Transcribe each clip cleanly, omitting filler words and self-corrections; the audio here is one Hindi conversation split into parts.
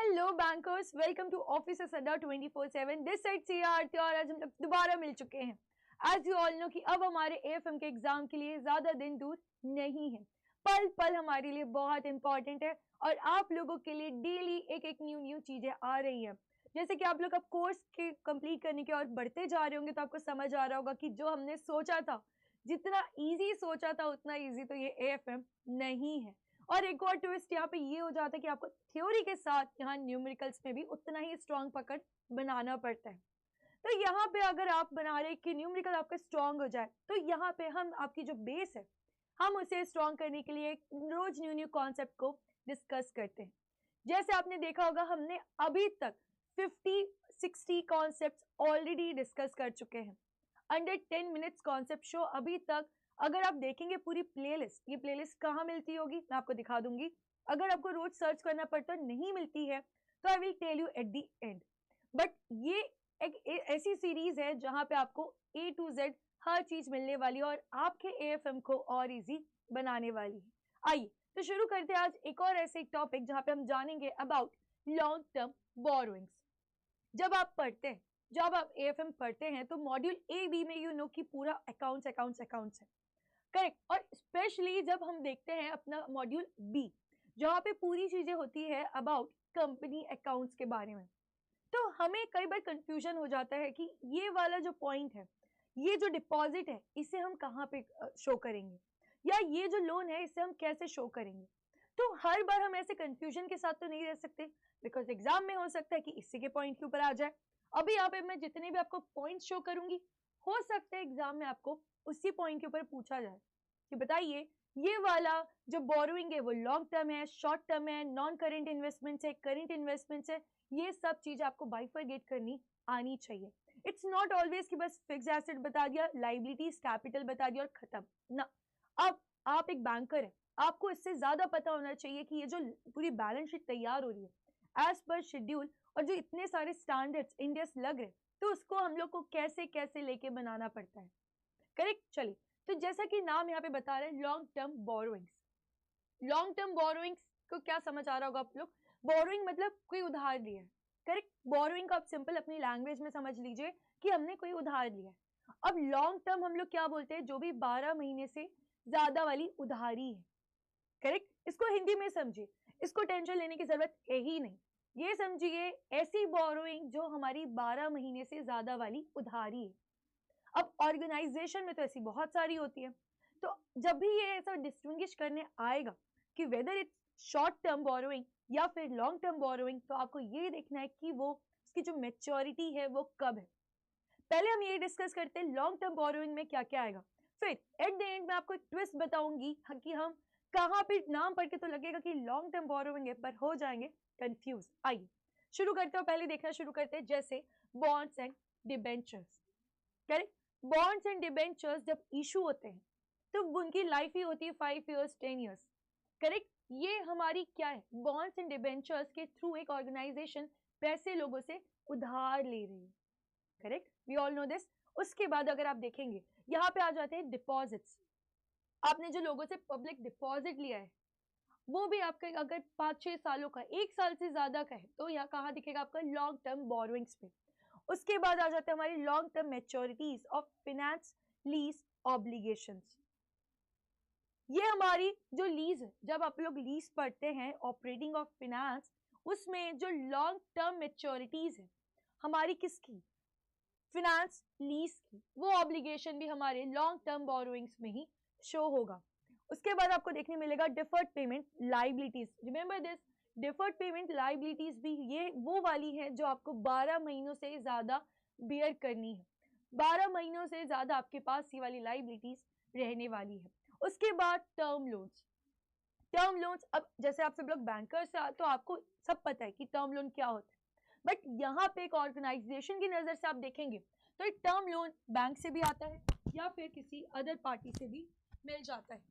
Hello bankers, welcome to Office Adda 24/7। This side से आरती और आज हम लोग दोबारा मिल चुके हैं। एज यू ऑल नो कि अब हमारे एएफएम के एग्जाम के लिए ज्यादा दिन दूर नहीं है। पल पल हमारे लिए बहुत इंपॉर्टेंट है और आप लोगों के लिए डेली एक एक न्यू चीजें आ रही हैं। जैसे कि आप लोग अब कोर्स के कंप्लीट करने के और बढ़ते जा रहे होंगे तो आपको समझ आ रहा होगा कि जो हमने सोचा था, जितना इजी सोचा था उतना इजी तो ये एएफएम नहीं है। और एक और ट्विस्ट यहाँ पे ये हो जाता है कि आपको थ्योरी के साथ यहाँ न्यूमेरिकल्स में भी उतना ही स्ट्रांग पकड़ बनाना पड़ता है। तो यहाँ पे अगर आप बना रहे कि न्यूमेरिकल आपका स्ट्रांग हो जाए तो यहाँ पे हम आपकी जो बेस है हम उसे स्ट्रांग करने के लिए रोज न्यू कॉन्सेप्ट को डिस्कस करते हैं। जैसे आपने देखा होगा हमने अभी तक 50-60 कॉन्सेप्ट ऑलरेडी डिस्कस कर चुके हैं। अंडर 10 मिनट्स कॉन्सेप्ट शो अभी तक अगर आप देखेंगे पूरी प्लेलिस्ट, ये प्लेलिस्ट कहाँ मिलती होगी मैं आपको दिखा दूंगी। अगर आपको रोज सर्च करना पड़ता नहीं मिलती है तो I will tell you at the end. But ये एक ऐसी सीरीज है जहां पे आपको A to Z हर चीज मिलने वाली है और आपके एएफएम को और इजी बनाने वाली है। आइए तो शुरू करते हैं आज एक और ऐसे टॉपिक जहां पे हम जानेंगे अबाउट लॉन्ग टर्म बोरोइंग्स। जब आप एएफएम पढ़ते हैं तो मॉड्यूल ए बी में यू नो कि पूरा अकाउंट्स है, करेक्ट। और स्पेशली जब हम देखते हैं अपना मॉड्यूल बी जहां पे पूरी चीजें होती है अबाउट कंपनी अकाउंट्स के बारे में, तो हमें कई बार कंफ्यूजन हो जाता है कि ये वाला जो पॉइंट है, ये जो डिपॉजिट है इसे हम कहाँ पे शो करेंगे, या ये जो लोन है इसे हम कैसे शो करेंगे। तो हर बार हम ऐसे कंफ्यूजन के साथ तो नहीं रह सकते, बिकॉज एग्जाम में हो सकता है कि इसी के पॉइंट के ऊपर आ जाए। अभी यहाँ पे मैं जितने भी आपको पॉइंट शो करूंगी हो सकता है एग्जाम में आपको उसी पॉइंट के ऊपर पूछा जाए कि बताइए ये वाला जो बोरोइंग है वो लॉन्ग टर्म है, शॉर्ट टर्म है, नॉन करेंट इन्वेस्टमेंट्स है, करेंट इन्वेस्टमेंट्स है। ये सब चीज आपको बाइफरगेट करनी आनी चाहिए। इट्स नॉट ऑलवेज कि बस फिक्स एसेट बता दिया, लाइबिलिटीज कैपिटल बता दिया और खत्म ना। अब आप एक बैंकर है, आपको इससे ज्यादा पता होना चाहिए कि ये जो पूरी बैलेंस शीट तैयार हो रही है एज पर शेड्यूल और जो इतने सारे स्टैंडर्ड्स इंडियस लग रहे तो उसको हम लोग को कैसे कैसे लेके बनाना पड़ता है, करेक्ट। चलिए तो जैसा कि नाम यहाँ पे बता रहे हैं long term borrowings. Long term borrowings को क्या समझ आ रहा होगा आप लोग? बोरोइंग मतलब कोई उधार लिया है, करेक्ट। बोरोइंग को आप सिंपल अपनी लैंग्वेज में समझ लीजिए कि हमने कोई उधार लिया है। अब लॉन्ग टर्म हम लोग क्या बोलते हैं? जो भी 12 महीने से ज्यादा वाली उधारी है, करेक्ट। इसको हिंदी में समझिए, इसको टेंशन लेने की जरूरत है ही नहीं। ये समझिए ऐसी बोरोइंग जो हमारी 12 महीने से ज्यादा वाली उधारी है। अब ऑर्गेनाइजेशन में तो ऐसी बहुत सारी होती है, तो जब भी ये ऐसा डिस्टिंग्विश करने आएगा कि whether it's short term borrowing या फिर लॉन्ग टर्म बोरोइंग, तो आपको ये देखना है कि वो उसकी जो मैच्योरिटी है वो कब है। पहले हम ये डिस्कस करते हैं लॉन्ग टर्म बोरोइंग में क्या क्या आएगा, फिर एट द एंड में आपको एक ट्विस्ट बताऊंगी कि हम कहाँ पे नाम पढ़ के तो लगेगा कि लॉन्ग टर्म बोरोइंग है पर हो जाएंगे कंफ्यूज। आइए शुरू करते हो, पहले देखना शुरू करते हैं जैसे bonds and debentures, correct. Bonds and debentures जब इशू होते हैं तो उनकी लाइफ ही होती है 5 years 10 years, करेक्ट। ये हमारी क्या है? बॉन्ड्स एंड डिबेंचर्स के थ्रू एक ऑर्गेनाइजेशन पैसे लोगों से उधार ले रही है, correct. We all know this. उसके बाद अगर आप देखेंगे यहाँ पे आ जाते हैं डिपॉजिट्स। आपने जो लोगों से पब्लिक डिपॉजिट लिया है वो भी आपका अगर 5-6 सालों का, 1 साल से ज्यादा का है तो यहाँ कहाँ दिखेगा आपका? लॉन्ग टर्म बोरोइंग्स पे। उसके बाद आ जाते हैं हमारी long term मैच्योरिटीज of finance lease obligations. ये हमारी जो लीज है, जब आप लोग लीज पढ़ते हैं ऑपरेटिंग ऑफ फिनेंस, उसमें जो लॉन्ग टर्म मैच्योरिटीज है हमारी किसकी? फिनेंस लीज की, वो ऑब्लिगेशन भी हमारे लॉन्ग टर्म बोरोइंग्स में ही शो होगा। उसके बाद आपको देखने मिलेगा deferred payment liabilities. Remember this, deferred payment liabilities भी ये वो वाली है जो आपको 12 महीनों से ज्यादा बियर करनी है। 12 महीनों से ज्यादा आपके पास ये वाली लाइबिलिटीज रहने वाली है। उसके बाद टर्म लोन्स। टर्म लोन्स, अब जैसे आप सब लोग बैंकर से तो आपको सब पता है कि टर्म लोन क्या होता है, बट यहाँ पे एक ऑर्गेनाइजेशन की नजर से आप देखेंगे तो एक टर्म लोन बैंक से भी आता है या फिर किसी अदर पार्टी से भी मिल जाता है,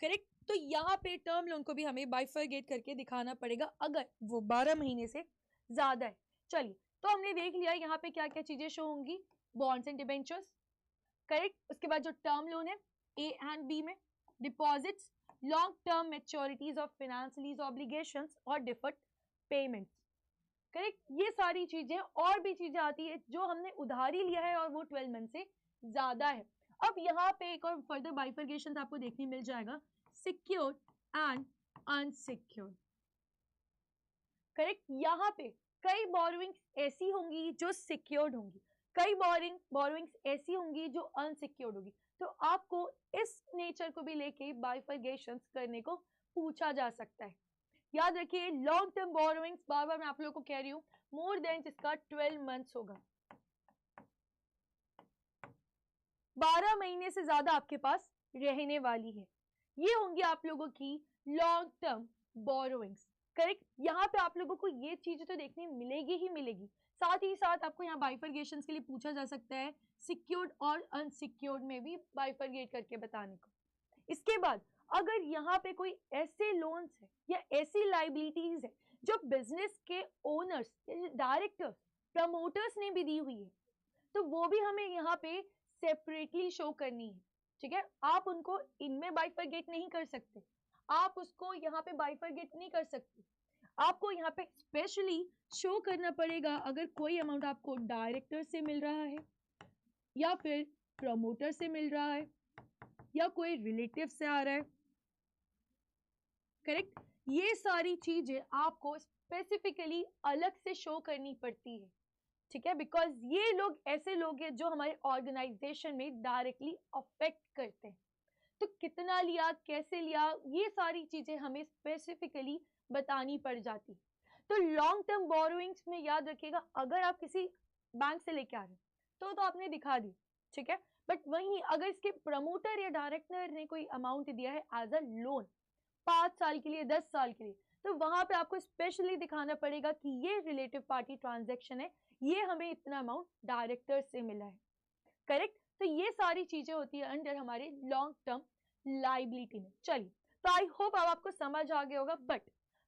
करेक्ट। तो यहाँ पे टर्म लोन को भी हमें बाइफरगेट करके दिखाना पड़ेगा अगर वो 12 महीने से ज्यादा है। चलिए तो हमने देख लिया यहाँ पे क्या क्या चीजें शो होंगी, बॉन्ड्स एंड डिबेंचर्स, करेक्ट। उसके बाद जो टर्म लोन है ए एंड बी में, deposits, long term मैच्योरिटीज of finance lease obligations और डिफर्ड पेमेंट्स। करेक्ट। ये सारी चीजें और भी चीजें आती है जो हमने उधारी लिया है और वो 12 मंथ से ज्यादा है। अब यहाँ पे एक और फर्दर बाइफर्केशन आपको देखने मिल जाएगा, सिक्योर्ड एंड अनसिक्योर्ड। करेक्ट। यहाँ पे कई बोरोइंग्स ऐसी होंगी जो सिक्योर्ड होंगी, कई बोरोइंग्स ऐसी होंगी जो अनसिक्योर्ड होगी। तो आपको इस नेचर को भी लेके बाइफर्केशन करने को पूछा जा सकता है। याद रखिए लॉन्ग टर्म बोरोइंग्स, बार बार मैं आप लोगों को कह रही हूँ, मोर देन जिसका 12 मंथ्स होगा, 12 महीने से ज्यादा आपके पास रहने वाली है, ये होंगी आप लोगों की लॉन्ग टर्म बोरोइंग्स। करेक्ट। यहाँ पे आप लोगों को ये चीजें तो देखने मिलेगी ही मिलेगी, साथ ही साथ आपको यहाँ बाइफर्केशन के लिए पूछा जा सकता है सिक्योर्ड और अनसिक्योर्ड में भी बाइफर्केट करके बताने को। इसके बाद अगर यहाँ पे कोई ऐसे लोन्स है या ऐसी लाइबिलिटीज है जो बिजनेस के ओनर्स, डायरेक्टर्स, प्रमोटर्स ने भी दी हुई है, तो वो भी हमें यहाँ पे सेपरेटली शो करनी है। ठीक है, आप उनको इनमें बाइफरगेट नहीं कर सकते, आप उसको यहाँ पे बाइफरगेट नहीं कर सकते, आपको यहाँ पे स्पेशली शो करना पड़ेगा। अगर कोई अमाउंट आपको डायरेक्टर से मिल रहा है या फिर प्रमोटर से मिल रहा है या कोई रिलेटिव से आ रहा है, करेक्ट, ये सारी चीजें आपको स्पेसिफिकली अलग से शो करनी पड़ती है। ठीक है, बिकॉज ये लोग ऐसे लोग हैं जो हमारे ऑर्गेनाइजेशन में डायरेक्टली अफेक्ट करते हैं। तो कितना लिया, कैसे लिया, ये सारी चीजें हमें स्पेसिफिकली बतानी पड़ जाती। तो लॉन्ग टर्म बोरोइंग्स में याद रखिएगा, अगर आप किसी बैंक से लेके आ रहे हैं तो आपने दिखा दी, ठीक है, बट वहीं अगर इसके प्रमोटर या डायरेक्टर ने कोई अमाउंट दिया है एज अ लोन 5 साल के लिए, 10 साल के लिए, तो वहां पे आपको स्पेशली दिखाना पड़ेगा कि ये रिलेटिव पार्टी ट्रांजैक्शन है, ये हमें इतना अमाउंट डायरेक्टर से मिला है। करेक्ट। तो ये सारी चीजें होती है अंडर हमारे लॉन्ग टर्म लाइबिलिटी में। चलिए, तो आई होप अब आपको समझ आ गया होगा, बट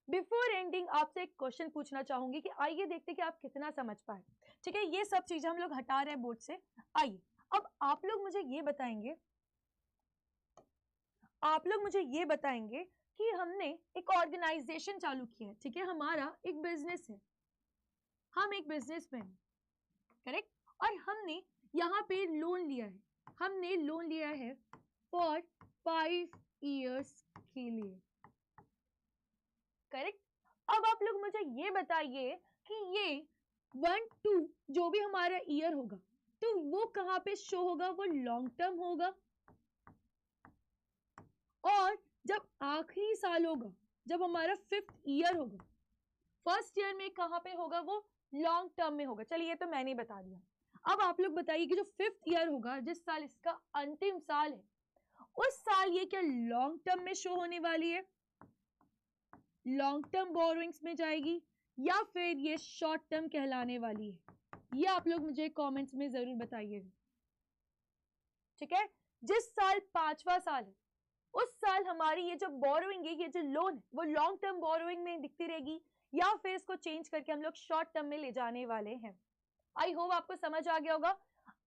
बिफोर एंडिंग आपसे एक क्वेश्चन पूछना चाहूंगी कि आइए देखते कि आप कितना समझ पाए। ठीक है, ये सब चीजें हम लोग हटा रहे हैं बोर्ड से। आइए अब आप लोग मुझे ये बताएंगे, कि हमने एक ऑर्गेनाइजेशन चालू किया है, ठीक है, हमारा एक बिजनेस है, हम एक बिजनेसमैन, करेक्ट, और हमने यहाँ पे लोन लिया है, हमने लोन लिया है फॉर 5 years के लिए, करेक्ट। अब आप लोग मुझे ये बताइए कि ये 1 2 जो भी हमारा ईयर होगा तो वो कहाँ पे शो होगा, वो लॉन्ग टर्म होगा, और जब आखिरी साल होगा, जब हमारा 5th ईयर होगा, फर्स्ट ईयर में कहाँ पे होगा, वो लॉन्ग टर्म में होगा। चलिए, ये तो मैंने बता दिया। अब आप लोग बताइए कि जो 5th ईयर होगा, जिस साल इसका अंतिम साल है, उस साल ये क्या लॉन्ग टर्म में शो होने वाली है, लॉन्ग टर्म बोरोइंग्स में जाएगी, या फिर ये शॉर्ट टर्म कहलाने वाली है? ये आप लोग मुझे कमेंट्स में जरूर बताइएगा। ठीक है, जिस साल 5वां साल है, उस साल हमारी ये जो बोरोइंग है, ये जो लोन है, वो लॉन्ग टर्म बोरोइंग में दिखती रहेगी, या फिर इसको चेंज करके हम लोग शॉर्ट टर्म में ले जाने वाले हैं। आई होप आपको समझ आ गया होगा।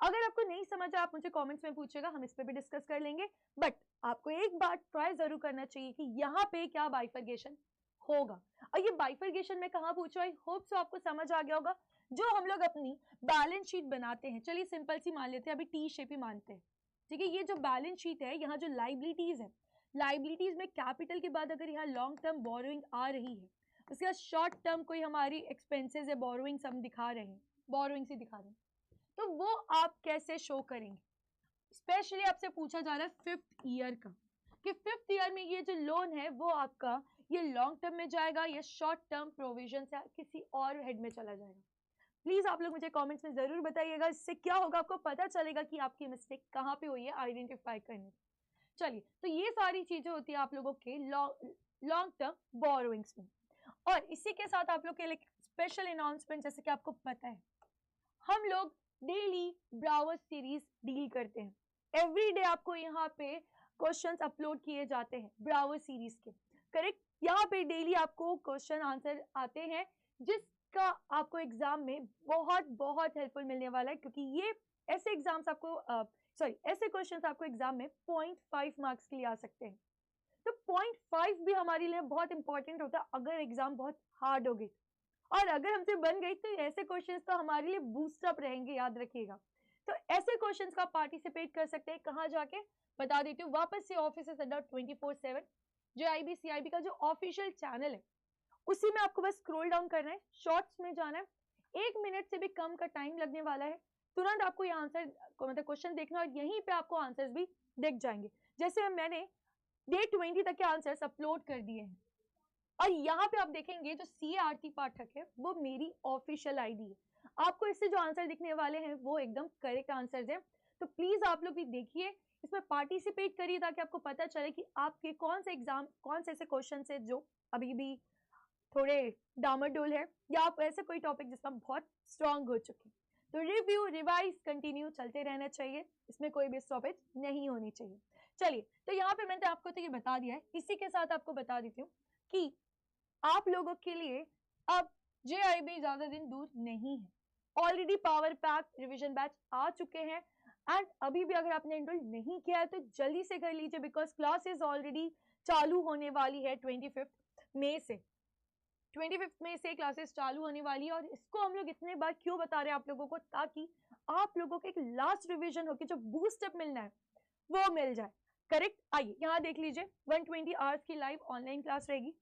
अगर आपको नहीं समझ आप मुझे कमेंट्स में पूछेगा, हम इस पे भी डिस्कस कर लेंगे, बट आपको एक बार ट्राई जरूर करना चाहिए कि यहाँ पे क्या बाइफर्केशन होगा। और ये बाइफर्केशन में कहाँ पूछो, आई होप सो आपको समझ आ गया होगा। जो हम लोग अपनी बैलेंस शीट बनाते हैं, चलिए सिंपल सी मान लेते हैं, अभी टी शेप ही मानते हैं, ठीक है। ये जो बैलेंस शीट है, यहाँ जो लाइबिलिटीज है, लाइबिलिटीज में कैपिटल के बाद अगर यहाँ लॉन्ग टर्म बोरोइंग आ रही है, उसके बाद शॉर्ट टर्म कोई हमारी एक्सपेंसेस है, बोरोइंग्स हम दिखा रहे हैं, बोरोइंग्स ही दिखा रहे हैं, तो वो आप कैसे शो करेंगे। स्पेशली आपसे पूछा जा रहा है 5th ईयर का, कि 5th ईयर में ये जो लोन है वो आपका ये लॉन्ग टर्म में जाएगा या शॉर्ट टर्म प्रोविजन से किसी और हेड में चला जाएगा। प्लीज आप लोग मुझे कमेंट्स में जरूर बताइएगा, इससे क्या होगा, आपको पता चलेगा कि आपकी मिस्टेक कहाँ पे हुई है आइडेंटिफाई करने। चलिए, तो ये सारी चीजें होती है आप लोगों के लॉन्ग टर्म बोरोइंग्स में। और इसी के साथ आप लोग के लिए स्पेशल अनाउंसमेंट, जैसे कि आपको पता है हम लोग डेली ब्राउज़र सीरीज डील करते हैं, एवरीडे आपको यहाँ पे क्वेश्चंस अपलोड किए जाते हैं ब्राउज़र सीरीज के, करेक्ट। यहाँ पे डेली आपको क्वेश्चन आंसर आते हैं, जिसका आपको एग्जाम में बहुत बहुत हेल्पफुल मिलने वाला है, क्योंकि ये ऐसे एग्जाम्स आपको ऐसे क्वेश्चंस आपको एग्जाम में 0.5 मार्क्स के लिए आ सकते हैं। तो 0.5 भी हमारे लिए बहुत इंपॉर्टेंट होता है अगर एग्जाम बहुत हार्ड होगी। और अगर हमसे बन गई तो ऐसे क्वेश्चंस तो हमारे लिए बूस्टअप रहेंगे, याद रखिएगा। तो ऐसे क्वेश्चंस का पार्टिसिपेट कर सकते हैं कहाँ जाके, बता देती हूँ वापस से ऑफिसर्स अड्डा 24/7 जो IBCIB का जो ऑफिशियल चैनल है उसी में आपको बस स्क्रॉल डाउन करना है, शॉर्ट्स में जाना है, 1 मिनट से भी कम का टाइम लगने वाला है, तुरंत आपको ये आंसर मतलब क्वेश्चन देखना और यहीं पे आपको आंसर्स भी दिख जाएंगे। जैसे मैंने डे 20 तक के आंसर्स अपलोड कर दिए हैं और यहाँ पे आप देखेंगे जो CA आरती पाठक है वो मेरी ऑफिशियल आईडी है। आपको इससे जो आंसर दिखने वाले हैं वो एकदम करेक्ट आंसर्स हैं, तो प्लीज आप लोग भी देखिए, इसमें पार्टिसिपेट करिए ताकि आपको पता चले कि आपके कौन से एग्जाम, कौन से ऐसे क्वेश्चन है जो अभी भी थोड़े डामाडोल है या आप ऐसे कोई टॉपिक जिसमें बहुत स्ट्रांग हो चुके हैं। तो रिव्यू रिवाइज कंटिन्यू चलते रहना चाहिए, इसमें कोई भी स्टॉपेज नहीं होनी चाहिए। चलिए, तो यहाँ पे मैंने आपको तो ये बता दिया है, इसी के साथ आपको बता देती हूँ कि आप लोगों के लिए अब JIB ज्यादा दिन दूर नहीं है, already power pack revision batch आ चुके हैं एंड अभी भी अगर आपने एनरोल नहीं किया है तो जल्दी से कर लीजिए बिकॉज क्लासेस ऑलरेडी चालू होने वाली है 25 मई से। 25 मई से क्लासेस चालू होने वाली है और इसको हम लोग इतने बार क्यों बता रहे हैं आप लोगों को, ताकि आप लोगों को एक लास्ट रिविजन हो कि जो बूस्टअप मिलना है वो मिल जाए। करेक्ट, आइए यहाँ देख लीजिए 120 आवर्स की लाइव ऑनलाइन क्लास रहेगी,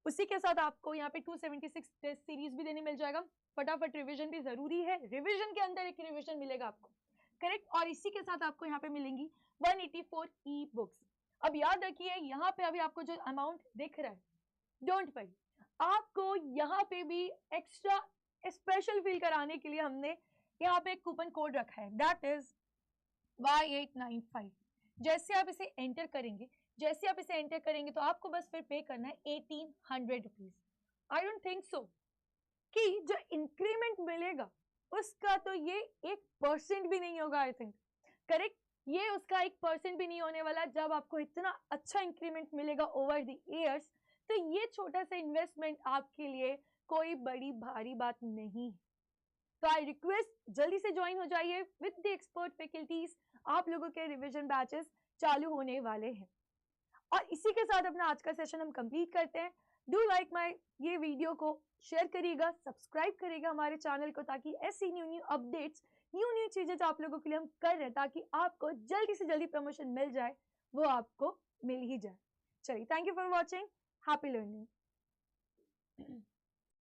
उसी के साथ आपको यहाँ पे 276 टेस्ट सीरीज भी देने मिल जाएगा। फटाफट रिवीजन भी जरूरी है, रिवीजन के अंदर एक रिवीजन मिलेगा आपको। करेक्ट, और इसी के साथ आपको यहाँ पे मिलेंगी 184 ई बुक्स। अब याद रखिए यहाँ पे अभी आपको जो अमाउंट दिख रहा है, डोंट वरी, आपको यहाँ पे भी एक्स्ट्रा स्पेशल फील कराने के लिए हमने यहाँ पे एक कूपन कोड रखा है, दैट इज Y895। जैसे आप इसे एंटर करेंगे तो आपको बस फिर पे करना है 1800 rupees. I don't think so कि जो इंक्रीमेंट मिलेगा उसका तो ये 1% भी नहीं होगा, आई थिंक। करेक्ट, ये उसका 1% भी नहीं होने वाला। जब आपको इतना अच्छा इंक्रीमेंट मिलेगा ओवर द ईयर्स तो ये छोटा सा इन्वेस्टमेंट आपके लिए कोई बड़ी भारी बात नहीं है। तो आई रिक्वेस्ट जल्दी से ज्वाइन हो जाइए विद द एक्सपर्ट फैकल्टीज, आप लोगों के रिवीजन बैचेस चालू होने वाले हैं। और इसी के साथ अपना आज का सेशन हम कंप्लीट करते हैं। डू लाइक माय ये वीडियो को शेयर करिएगा, सब्सक्राइब करिएगा हमारे चैनल को, ताकि ऐसी न्यू अपडेट्स, न्यू चीजें जो आप लोगों के लिए हम कर रहे हैं ताकि आपको जल्दी से जल्दी प्रमोशन मिल जाए, वो आपको मिल ही जाए। चलिए, thank you for watching, happy learning.